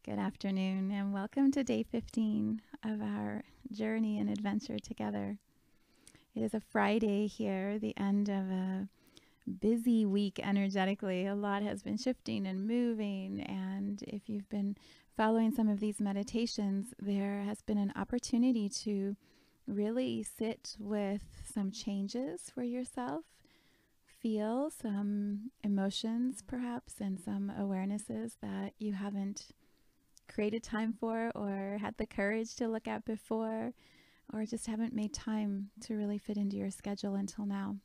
Good afternoon, and welcome to day 15 of our journey and adventure together. It is a Friday here, the end of a busy week energetically. A lot has been shifting and moving, and if you've been following some of these meditations, there has been an opportunity to really sit with some changes for yourself, feel some emotions perhaps, and some awarenesses that you haven't created time for or had the courage to look at before, or just haven't made time to really fit into your schedule until now.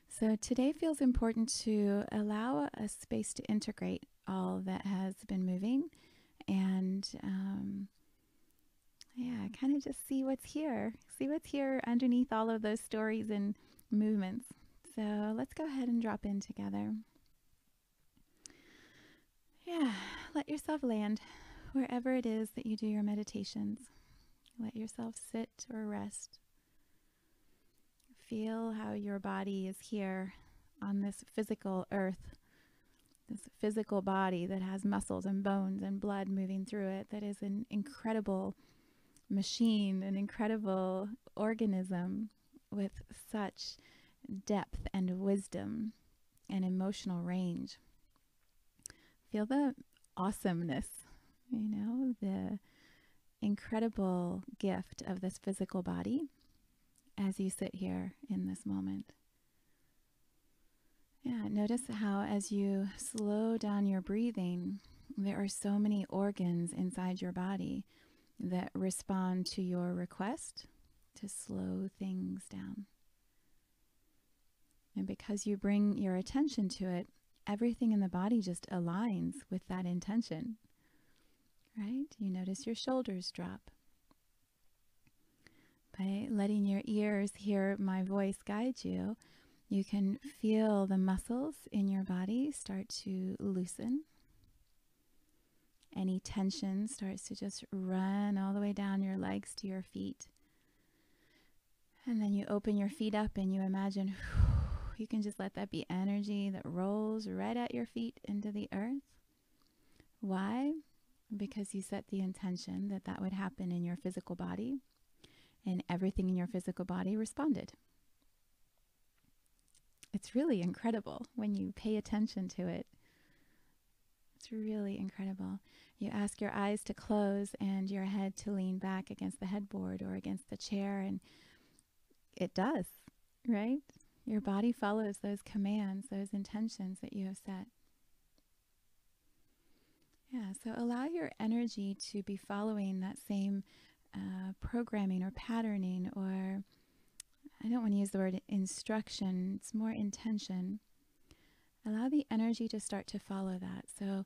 So today feels important to allow a space to integrate all that has been moving and kind of just see what's here. See what's here underneath all of those stories and movements. So let's go ahead and drop in together. Yeah, let yourself land wherever it is that you do your meditations. Let yourself sit or rest. Feel how your body is here on this physical earth, this physical body that has muscles and bones and blood moving through it, that is an incredible machine, an incredible organism with such depth and wisdom and emotional range. Feel the awesomeness, the incredible gift of this physical body as you sit here in this moment. Yeah, notice how as you slow down your breathing, there are so many organs inside your body that respond to your request to slow things down. And because you bring your attention to it, everything in the body just aligns with that intention, right? You notice your shoulders drop. By letting your ears hear my voice guide you, you can feel the muscles in your body start to loosen. Any tension starts to just run all the way down your legs to your feet. And then you open your feet up and you imagine you can just let that be energy that rolls right at your feet into the earth. Why? Because you set the intention that that would happen in your physical body, and everything in your physical body responded. It's really incredible when you pay attention to it. It's really incredible. You ask your eyes to close and your head to lean back against the headboard or against the chair, and it does, right? Your body follows those commands, those intentions that you have set. Yeah, so allow your energy to be following that same programming or patterning, or I don't want to use the word instruction, it's more intention. Allow the energy to start to follow that. So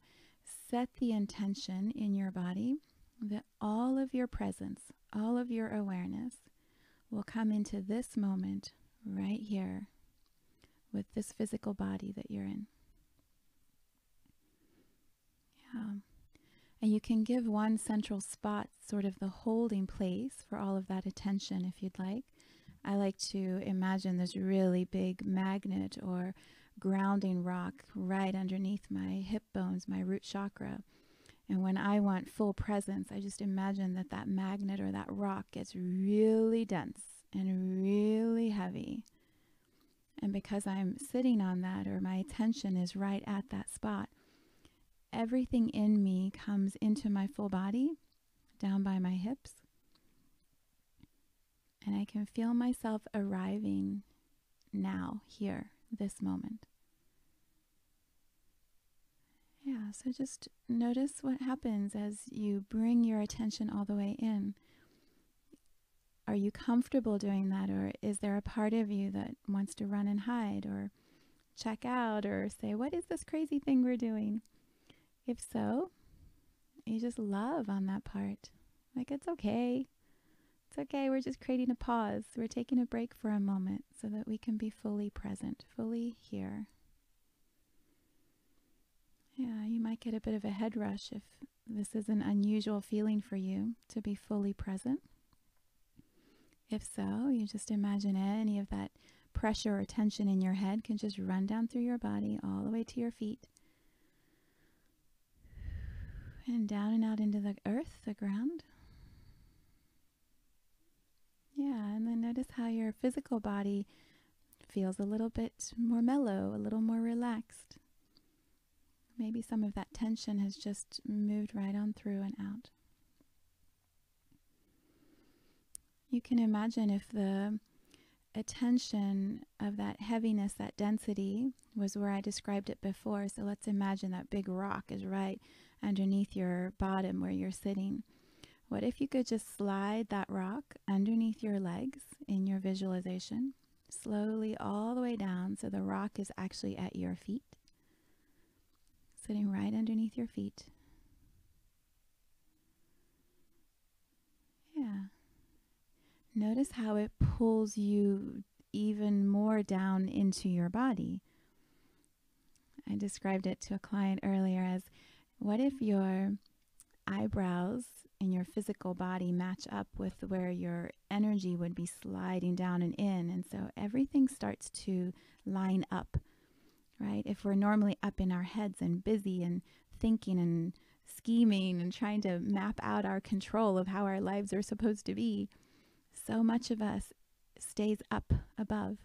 set the intention in your body that all of your presence, all of your awareness will come into this moment right here with this physical body that you're in. Yeah. And you can give one central spot sort of the holding place for all of that attention if you'd like. I like to imagine this really big magnet or grounding rock right underneath my hip bones, my root chakra. And when I want full presence, I just imagine that that magnet or that rock gets really dense and really heavy. And because I'm sitting on that, or my attention is right at that spot, everything in me comes into my full body, down by my hips. And I can feel myself arriving now, here, this moment. Yeah, so just notice what happens as you bring your attention all the way in. Are you comfortable doing that, or is there a part of you that wants to run and hide, or check out, or say, what is this crazy thing we're doing? If so, you just love on that part. Like, it's okay. It's okay, we're just creating a pause. We're taking a break for a moment so that we can be fully present, fully here. Yeah, you might get a bit of a head rush if this is an unusual feeling for you to be fully present. If so, you just imagine any of that pressure or tension in your head can just run down through your body all the way to your feet. And down and out into the earth, the ground. Yeah, and then notice how your physical body feels a little bit more mellow, a little more relaxed. Maybe some of that tension has just moved right on through and out. You can imagine if the attention of that heaviness, that density, was where I described it before. So let's imagine that big rock is right underneath your bottom where you're sitting. What if you could just slide that rock underneath your legs in your visualization, slowly all the way down so the rock is actually at your feet, sitting right underneath your feet. Yeah. Notice how it pulls you even more down into your body. I described it to a client earlier as, what if your eyebrows in your physical body match up with where your energy would be sliding down and in, and so everything starts to line up, right? If we're normally up in our heads and busy and thinking and scheming and trying to map out our control of how our lives are supposed to be, so much of us stays up above.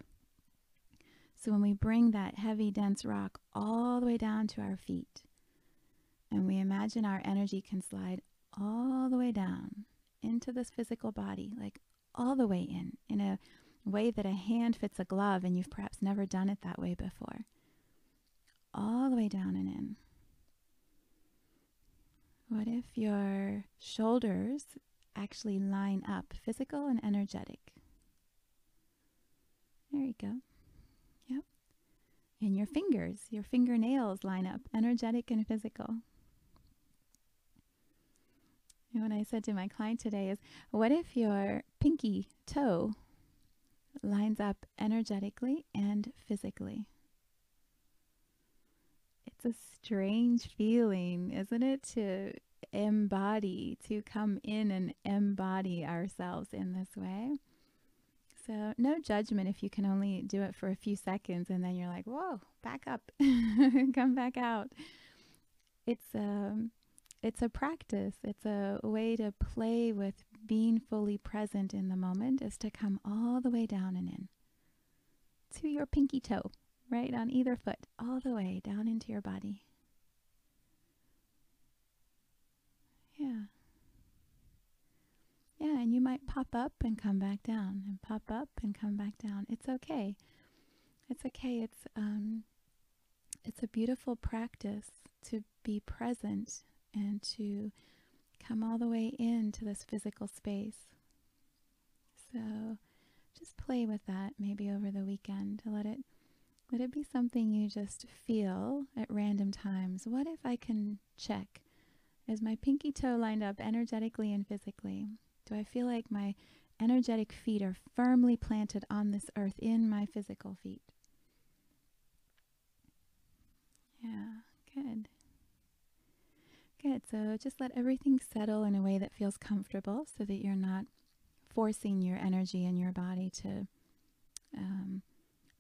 So when we bring that heavy, dense rock all the way down to our feet, and we imagine our energy can slide all the way down into this physical body, like all the way in a way that a hand fits a glove, and you've perhaps never done it that way before. All the way down and in. What if your shoulders actually line up, physical and energetic? There you go. Yep. And your fingers, your fingernails line up, energetic and physical. And what I said to my client today is, what if your pinky toe lines up energetically and physically? It's a strange feeling, isn't it, to embody, to come in and embody ourselves in this way. So no judgment if you can only do it for a few seconds and then you're like, whoa, back up, come back out. It's a practice. It's a way to play with being fully present in the moment, is to come all the way down and in to your pinky toe, right on either foot, all the way down into your body. Yeah. Yeah, and you might pop up and come back down, and pop up and come back down. It's okay. It's okay. It's a beautiful practice to be present and to come all the way into this physical space. So just play with that maybe over the weekend, to let it be something you just feel at random times. What if I can check? Is my pinky toe lined up energetically and physically? Do I feel like my energetic feet are firmly planted on this earth in my physical feet? Yeah, good. Good. So just let everything settle in a way that feels comfortable, so that you're not forcing your energy and your body to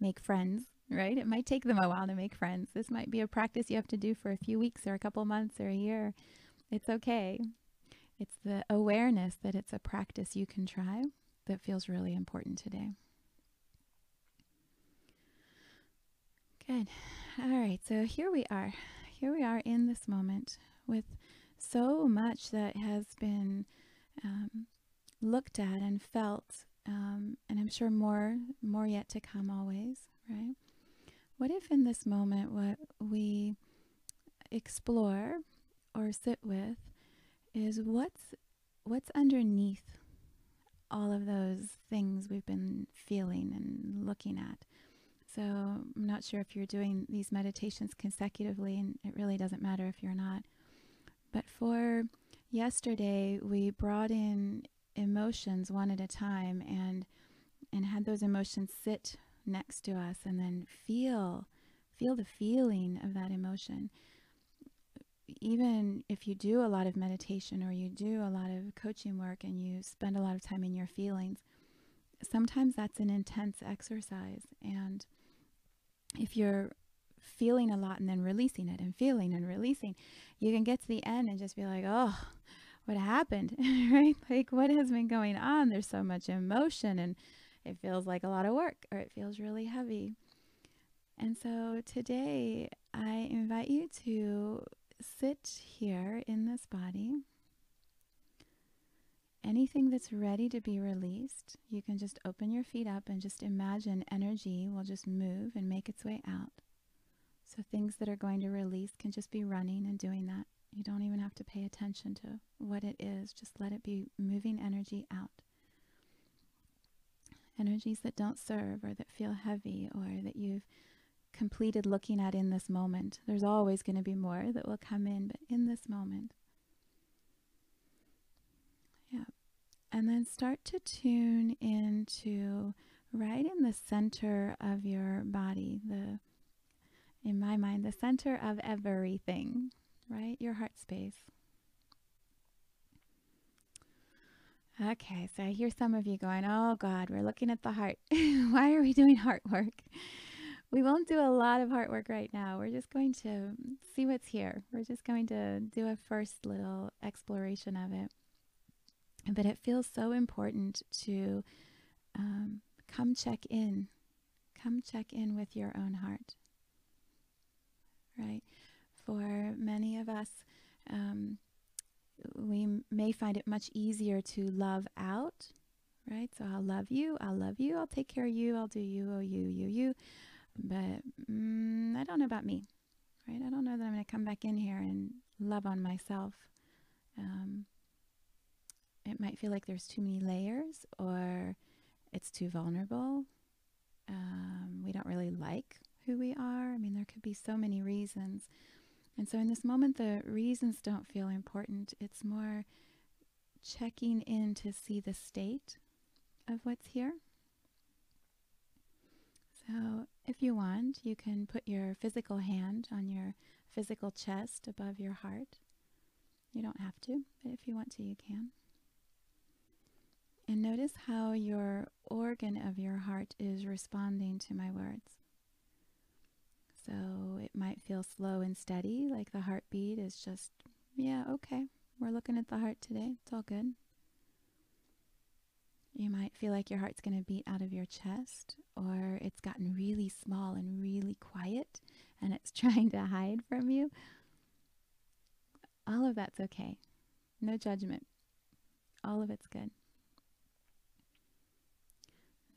make friends, right? It might take them a while to make friends. This might be a practice you have to do for a few weeks or a couple months or a year. It's okay. It's the awareness that it's a practice you can try that feels really important today. Good. All right, so here we are. Here we are in this moment with so much that has been looked at and felt, and I'm sure more yet to come always, right? What if in this moment what we explore or sit with is what's underneath all of those things we've been feeling and looking at. So I'm not sure if you're doing these meditations consecutively, and it really doesn't matter if you're not. But for yesterday, we brought in emotions one at a time and had those emotions sit next to us, and then feel the feeling of that emotion. Even if you do a lot of meditation or you do a lot of coaching work and you spend a lot of time in your feelings, sometimes that's an intense exercise. And if you're feeling a lot and then releasing it and feeling and releasing, you can get to the end and just be like, oh, what happened? Right? Like, what has been going on? There's so much emotion and it feels like a lot of work, or it feels really heavy. And so today I invite you to sit here in this body. Anything that's ready to be released, you can just open your feet up and just imagine energy will just move and make its way out. So things that are going to release can just be running and doing that. You don't even have to pay attention to what it is. Just let it be moving energy out. Energies that don't serve or that feel heavy or that you've completed looking at in this moment. There's always going to be more that will come in, but in this moment. Yeah. And then start to tune into right in the center of your body, in my mind, the center of everything, right? Your heart space. Okay, so I hear some of you going, oh God, we're looking at the heart. Why are we doing heart work? We won't do a lot of heart work right now. We're just going to see what's here. We're just going to do a first little exploration of it. But it feels so important to come check in. Come check in with your own heart. Right? For many of us, we may find it much easier to love out, right? So I'll love you, I'll take care of you, I'll do you, oh you. But I don't know about me, right? I don't know that I'm going to come back in here and love on myself. It might feel like there's too many layers, or it's too vulnerable. We don't really like who we are. I mean, there could be so many reasons. And so in this moment, the reasons don't feel important. It's more checking in to see the state of what's here. So if you want, you can put your physical hand on your physical chest above your heart. You don't have to, but if you want to, you can. And notice how your organ of your heart is responding to my words. So it might feel slow and steady, like the heartbeat is just, yeah, okay, we're looking at the heart today. It's all good. You might feel like your heart's going to beat out of your chest, or it's gotten really small and really quiet, and it's trying to hide from you. All of that's okay. No judgment. All of it's good.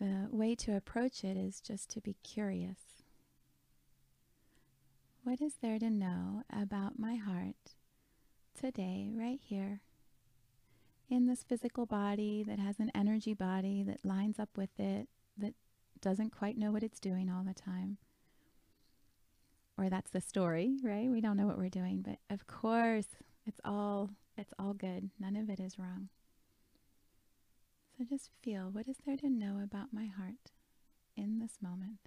The way to approach it is just to be curious. What is there to know about my heart today, right here, in this physical body that has an energy body that lines up with it, that doesn't quite know what it's doing all the time? Or that's the story, right? We don't know what we're doing, but of course, it's all good. None of it is wrong. So just feel, what is there to know about my heart in this moment?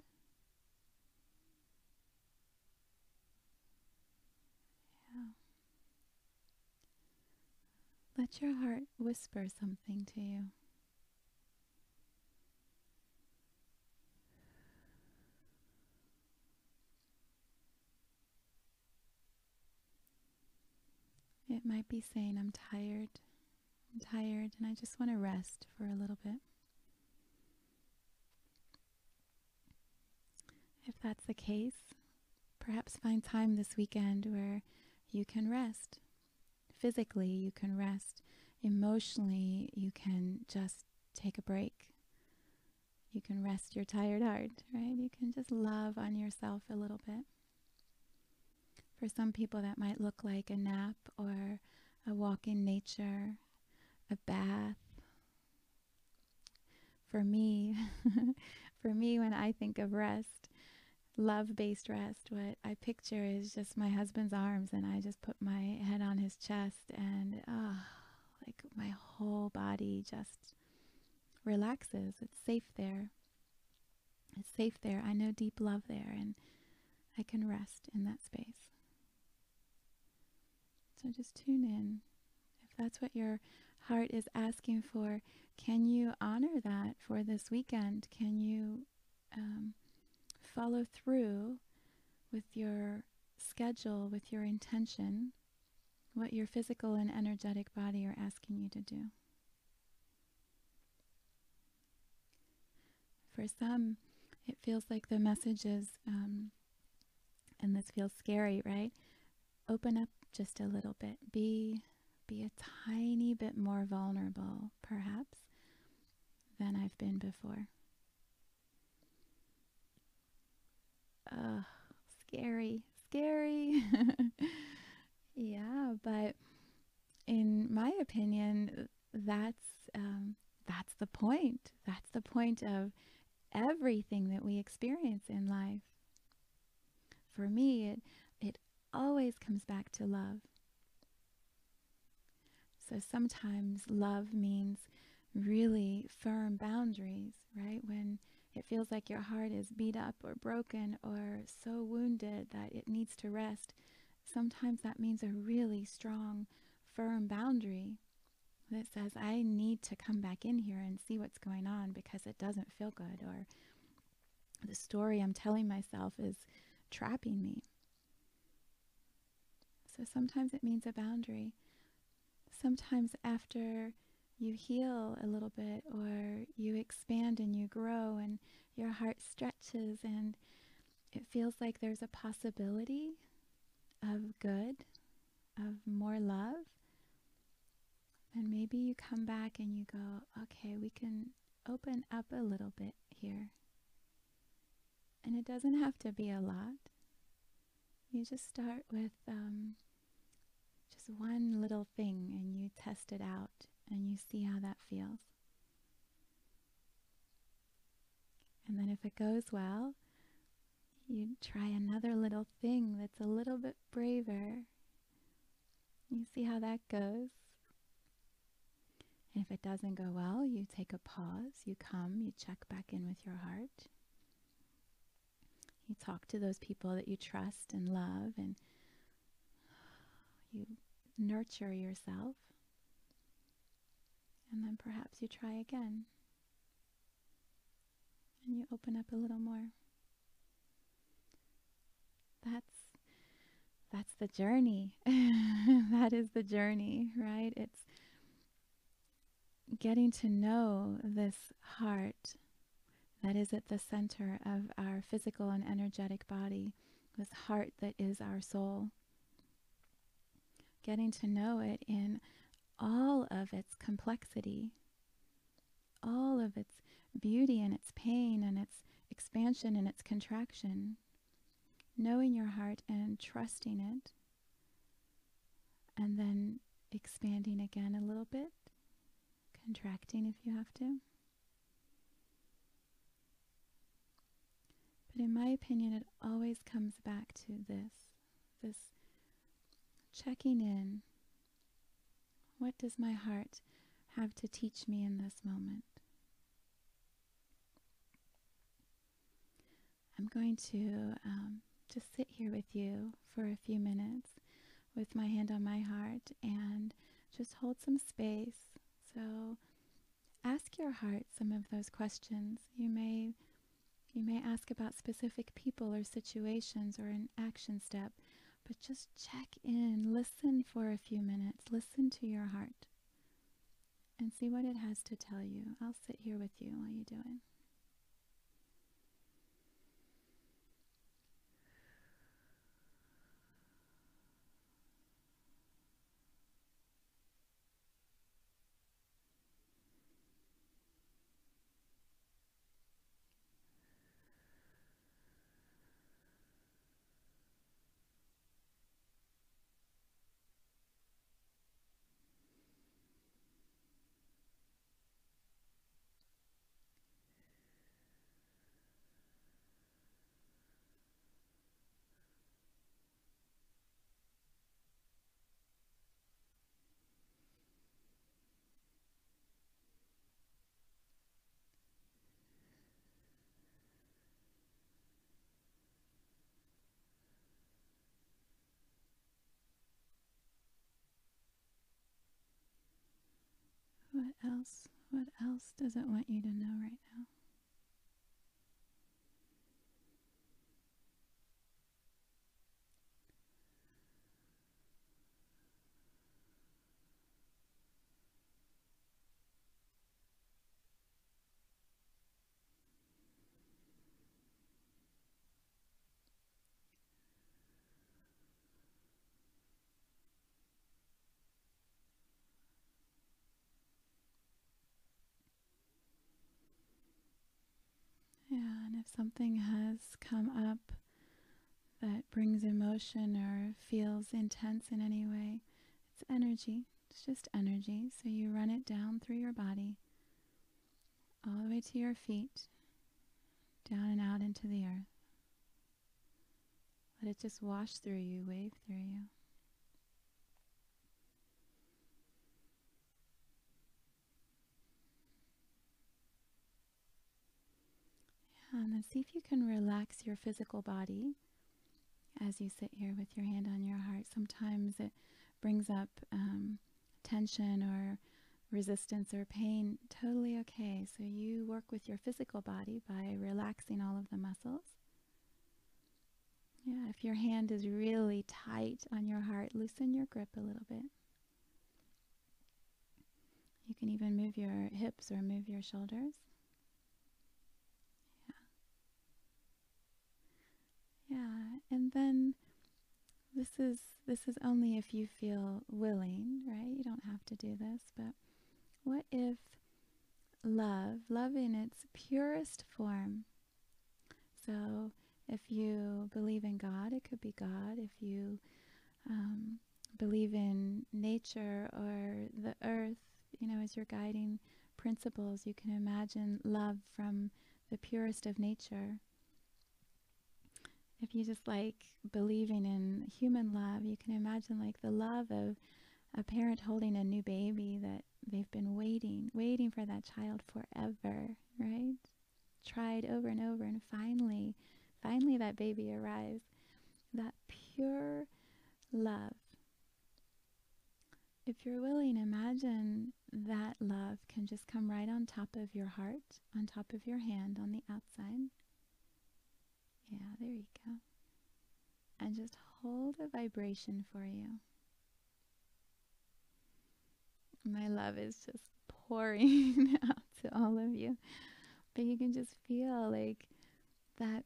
Yeah. Let your heart whisper something to you. It might be saying, I'm tired, and I just want to rest for a little bit. If that's the case, perhaps find time this weekend where you can rest. Physically, you can rest. Emotionally, you can just take a break. You can rest your tired heart, right? You can just love on yourself a little bit. For some people, that might look like a nap or a walk in nature, a bath. For me, when I think of rest, love-based rest, what I picture is just my husband's arms, and I just put my head on his chest, and like my whole body just relaxes. It's safe there. It's safe there. I know deep love there, and I can rest in that space. So just tune in. If that's what your heart is asking for, can you honor that for this weekend? Can you follow through with your schedule, with your intention, what your physical and energetic body are asking you to do. For some, it feels like the message is, and this feels scary, right? Open up just a little bit. Be a tiny bit more vulnerable, perhaps, than I've been before. Ugh, scary. Yeah, but in my opinion, that's the point. That's the point of everything that we experience in life. For me, it always comes back to love. So sometimes love means really firm boundaries, right? When it feels like your heart is beat up or broken or so wounded that it needs to rest, sometimes that means a really strong, firm boundary that says, I need to come back in here and see what's going on because it doesn't feel good, or the story I'm telling myself is trapping me. So sometimes it means a boundary. Sometimes after you heal a little bit, or you expand and you grow and your heart stretches and it feels like there's a possibility of good, of more love, and maybe you come back and you go, okay, we can open up a little bit here. And it doesn't have to be a lot. You just start with just one little thing and you test it out and you see how that feels. And then if it goes well, you try another little thing that's a little bit braver. You see how that goes. And if it doesn't go well, you take a pause, you come, you check back in with your heart. You talk to those people that you trust and love, and you nurture yourself. And then perhaps you try again. And you open up a little more. That's the journey. That is the journey, right? It's getting to know this heart that is at the center of our physical and energetic body, this heart that is our soul. Getting to know it in all of its complexity, all of its beauty and its pain and its expansion and its contraction. Knowing your heart and trusting it, and then expanding again a little bit, contracting if you have to. But in my opinion, it always comes back to this checking in. What does my heart have to teach me in this moment? I'm going to just sit here with you for a few minutes with my hand on my heart and just hold some space. So ask your heart some of those questions. You may ask about specific people or situations or an action step, but just check in, listen for a few minutes, listen to your heart and see what it has to tell you. I'll sit here with you while you do it. What else does it want you to know right now? something has come up that brings emotion or feels intense in any way, it's energy. It's just energy. So you run it down through your body, all the way to your feet, down and out into the earth. Let it just wash through you, wave through you. And then see if you can relax your physical body as you sit here with your hand on your heart. Sometimes it brings up tension or resistance or pain. Totally okay. So you work with your physical body by relaxing all of the muscles. Yeah, if your hand is really tight on your heart, loosen your grip a little bit. You can even move your hips or move your shoulders. Yeah, and then this is only if you feel willing, right? You don't have to do this, but what if love in its purest form? So if you believe in God, it could be God. If you believe in nature or the earth, as your guiding principles, you can imagine love from the purest of nature. If you just like believing in human love, you can imagine like the love of a parent holding a new baby that they've been waiting for that child forever, right? Tried over and over, and finally that baby arrives. That pure love. If you're willing, imagine that love can just come right on top of your heart, on top of your hand on the outside. Yeah, there you go. And just hold a vibration for you. My love is just pouring out to all of you. But you can just feel like that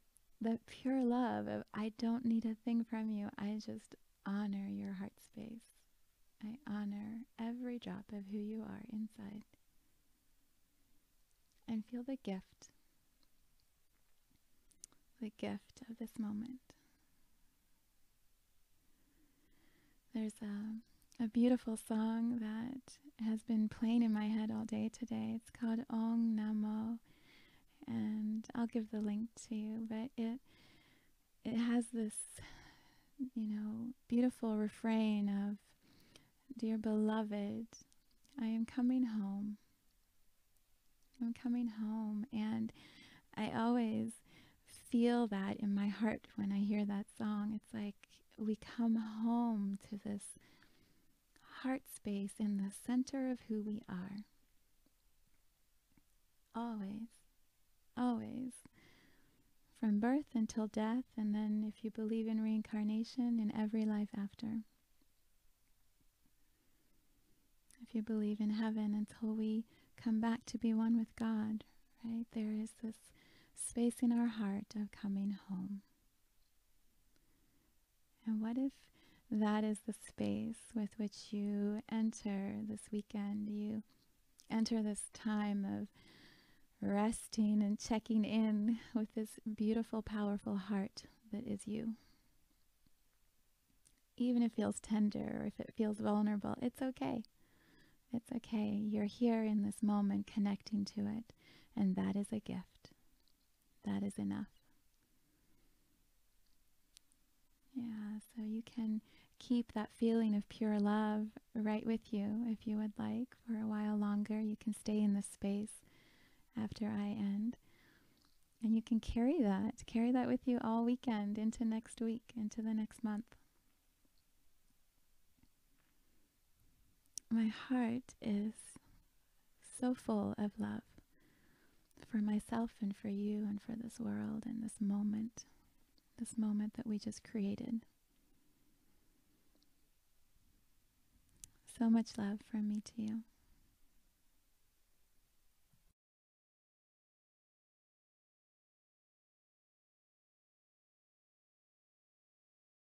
pure love of, I don't need a thing from you. I just honor your heart space. I honor every drop of who you are inside. And feel the gift of this moment. There's a beautiful song that has been playing in my head all day today. It's called Ong Namo, and I'll give the link to you, but it has this, beautiful refrain of, dear beloved, I am coming home. I'm coming home, and I always feel that in my heart when I hear that song. It's like we come home to this heart space in the center of who we are. Always, always. From birth until death, and then if you believe in reincarnation, in every life after. If you believe in heaven, until we come back to be one with God, right? There is this space in our heart of coming home. And what if that is the space with which you enter this weekend? You enter this time of resting and checking in with this beautiful, powerful heart that is you. Even if it feels tender or if it feels vulnerable, it's okay. It's okay. You're here in this moment connecting to it, and that is a gift. That is enough. Yeah, so you can keep that feeling of pure love right with you if you would like for a while longer. You can stay in this space after I end. And you can carry that with you all weekend, into next week, into the next month. My heart is so full of love for myself and for you and for this world and this moment that we just created. So much love from me to you.